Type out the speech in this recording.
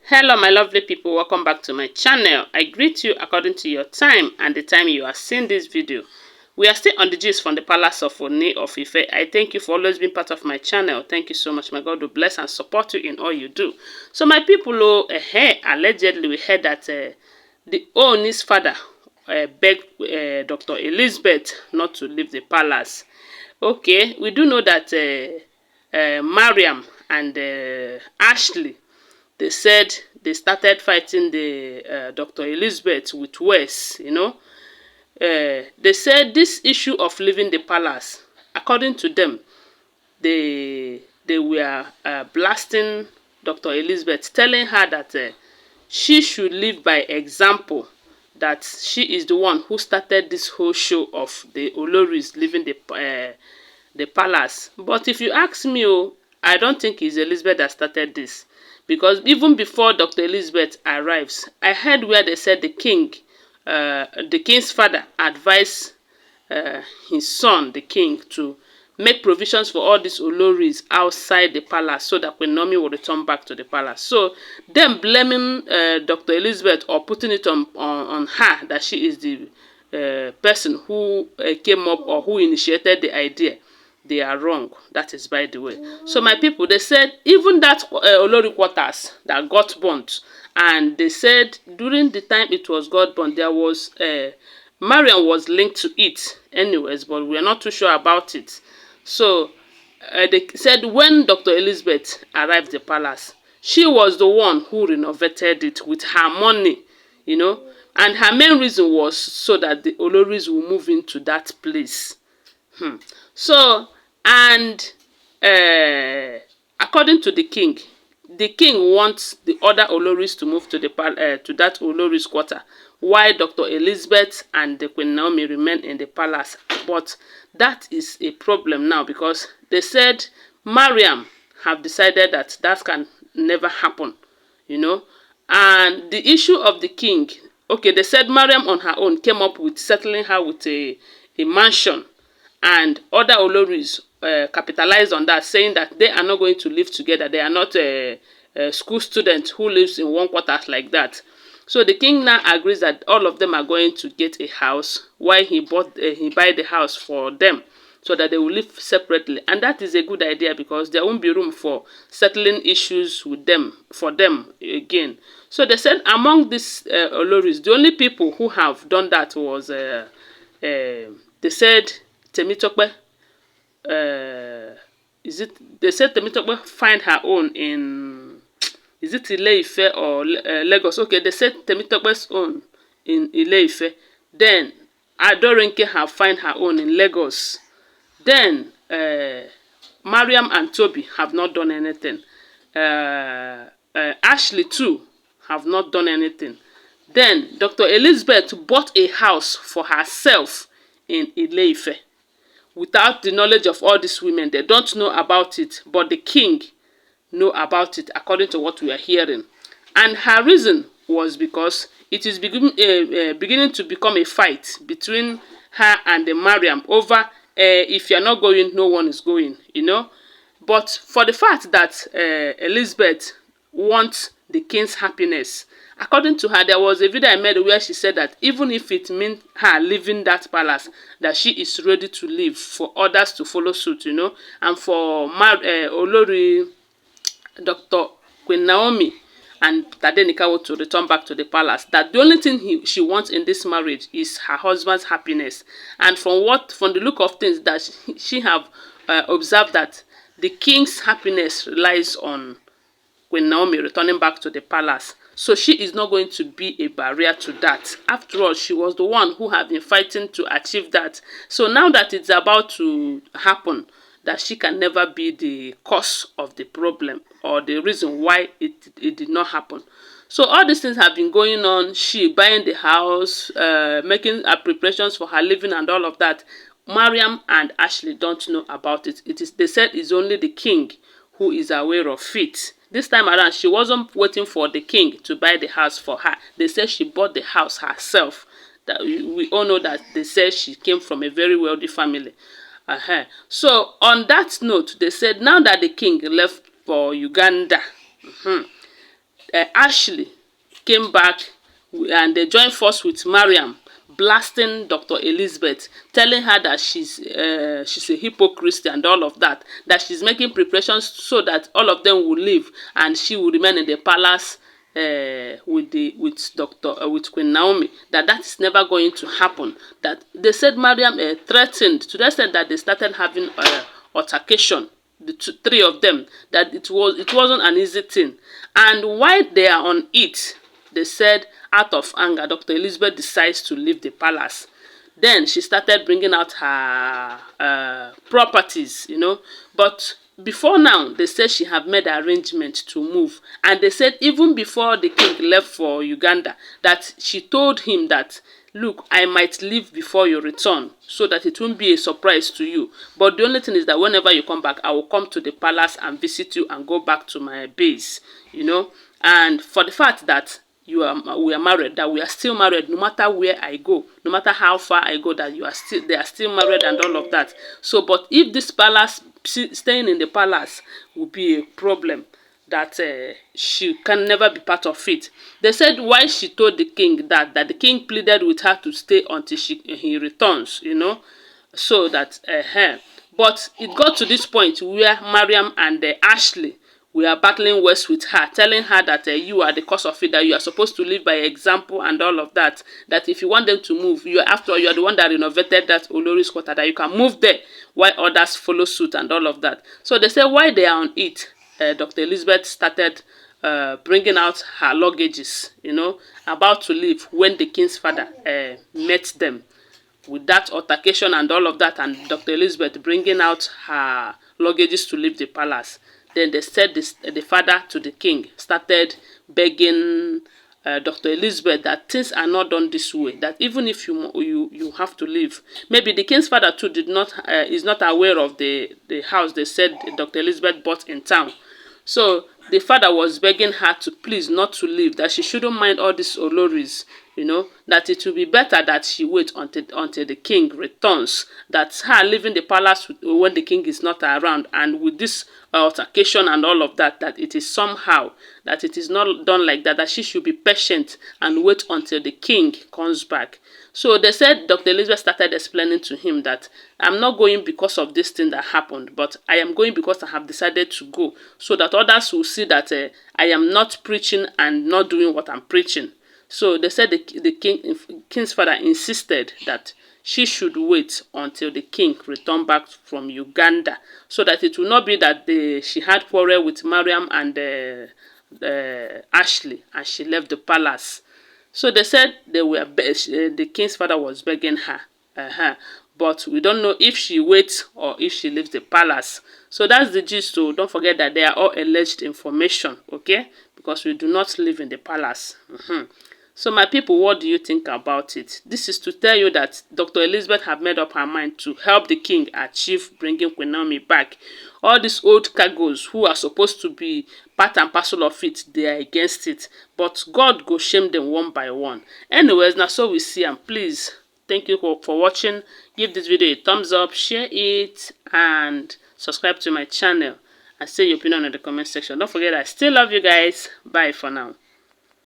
Hello my lovely people, welcome back to my channel. I greet you according to your time and the time you are seeing this video. We are still on the gist from the palace of Ooni of Ife. I thank you for always being part of my channel. Thank you so much. My God will bless and support you in all you do. So my people, allegedly we heard that the Ooni's father begged Dr. Elizabeth not to leave the palace. Okay, we do know that Mariam and Ashley, they said they started fighting the Dr. Elizabeth with words, you know. They said this issue of leaving the palace, according to them, they were blasting Dr. Elizabeth, telling her that she should live by example, that she is the one who started this whole show of the Olories leaving the palace. But if you ask me, I don't think it's Elizabeth that started this. Because even before Dr. Elizabeth arrives, I heard where they said the king's father advised his son, the king, to make provisions for all these Olories outside the palace so that QueenNaomi will return back to the palace. So them blaming Dr. Elizabeth or putting it on her that she is the person who came up or who initiated the idea, they are wrong. That is by the way. So my people, they said even that Olori quarters that got burnt, and they said during the time it was got burnt, there was Mariam was linked to it anyways, but we are not too sure about it. So they said when Dr. Elizabeth arrived at the palace, she was the one who renovated it with her money, you know, and her main reason was so that the Olories will move into that place. So, and according to the king wants the other Olories to move to the to that Olories quarter, while Dr. Elizabeth and the QueenNaomi remain in the palace. But that is a problem now because they said Mariam have decided that that can never happen, you know. And the issue of the king, okay, they said Mariam on her own came up with settling her with a mansion, and other Olories capitalized on that, saying that they are not going to live together. They are not a school student who lives in one quarter like that. So the king now agrees that all of them are going to get a house, while he buy the house for them so that they will live separately. And that is a good idea because there won't be room for settling issues with them, for them again. So they said among these Olories, the only people who have done that was, they said Temitope, they said Temitope find her own in, is it Ile-Ife or Lagos? Okay, they said Temitope's own in Ile-Ife. Then Adorinke have find her own in Lagos. Then Mariam and Toby have not done anything. Ashley too have not done anything. Then Dr. Elizabeth bought a house for herself in Ile-Ife without the knowledge of all these women. They don't know about it, but the king know about it according to what we are hearing. And her reason was because it is beginning to become a fight between her and the Mariam over if you're not going, no one is going, you know. But for the fact that Elizabeth wants the king's happiness, according to her, there was a video I made where she said that even if it means her leaving that palace, that she is ready to leave for others to follow suit, you know. And for Olori, Dr. QueenNaomi and Tadenikawo to return back to the palace, that the only thing she wants in this marriage is her husband's happiness. And from the look of things, that she have observed that the king's happiness relies on QueenNaomi returning back to the palace. So she is not going to be a barrier to that. After all, she was the one who had been fighting to achieve that. So now that it's about to happen, that she can never be the cause of the problem or the reason why it did not happen. So all these things have been going on. She buying the house, making preparations for her living and all of that. Mariam and Ashley don't know about it. They said it's only the king who is aware of it. This time around, she wasn't waiting for the king to buy the house for her. They said she bought the house herself. That we all know that they said she came from a very wealthy family. So on that note, they said now that the king left for Uganda, Ashley came back and they joined force with Mariam, blasting Dr. Elizabeth, telling her that she's a hypocrite and all of that, that she's making preparations so that all of them will leave and she will remain in the palace with Queen Naomi. That is never going to happen. That they said Mariam threatened to the extent that they started having altercation, three of them, that it wasn't an easy thing. And while they are on it, they said out of anger, Dr. Elizabeth decides to leave the palace. Then she started bringing out her properties, But before now, they said she had made arrangements to move. And they said even before the king left for Uganda, that she told him that, look, I might leave before you return so that it won't be a surprise to you. But the only thing is that whenever you come back, I will come to the palace and visit you and go back to my base, And for the fact that we are married, that we are still married, no matter where I go, no matter how far I go, that they are still married and all of that. So, but if this palace, staying in the palace will be a problem, that she can never be part of it. They said why she told the king that the king pleaded with her to stay until he returns, so that but it got to this point where Mariam and Ashley, we are battling words with her, telling her that you are the cause of it, that you are supposed to live by example and all of that. That if you want them to move, after all, you are the one that renovated that Olories quarter, that you can move there while others follow suit and all of that. So they say why they are on it, Dr. Elizabeth started bringing out her luggages, about to leave when the king's father met them with that altercation and all of that, and Dr. Elizabeth bringing out her luggages to leave the palace. Then they said the father to the king started begging Dr. Elizabeth that things are not done this way, that even if you have to leave. Maybe the king's father too is not aware of the house they said Dr. Elizabeth bought in town. So the father was begging her to please not to leave, that she shouldn't mind all these Olories, that it will be better that she wait until the king returns, that her leaving the palace when the king is not around, and with this altercation and all of that, that it is somehow, that it is not done like that, that she should be patient and wait until the king comes back. So they said Dr. Elizabeth started explaining to him that I'm not going because of this thing that happened, but I am going because I have decided to go, so that others will see that I am not preaching and not doing what I'm preaching. So they said the king's father insisted that she should wait until the king returned back from Uganda, so that it will not be that she had quarrel with Mariam and Ashley and she left the palace. So they said the king's father was begging her. But we don't know if she waits or if she leaves the palace. So that's the gist. So don't forget that they are all alleged information, okay? Because we do not live in the palace. So my people, what do you think about it? This is to tell you that Dr. Elizabeth have made up her mind to help the king achieve bringing QueenNaomi back. All these old cargoes who are supposed to be part and parcel of it, they are against it. But God go shame them one by one. Anyways, now so we see, and please, thank you for watching. Give this video a thumbs up, share it, and subscribe to my channel. And say your opinion in the comment section. Don't forget, I still love you guys. Bye for now.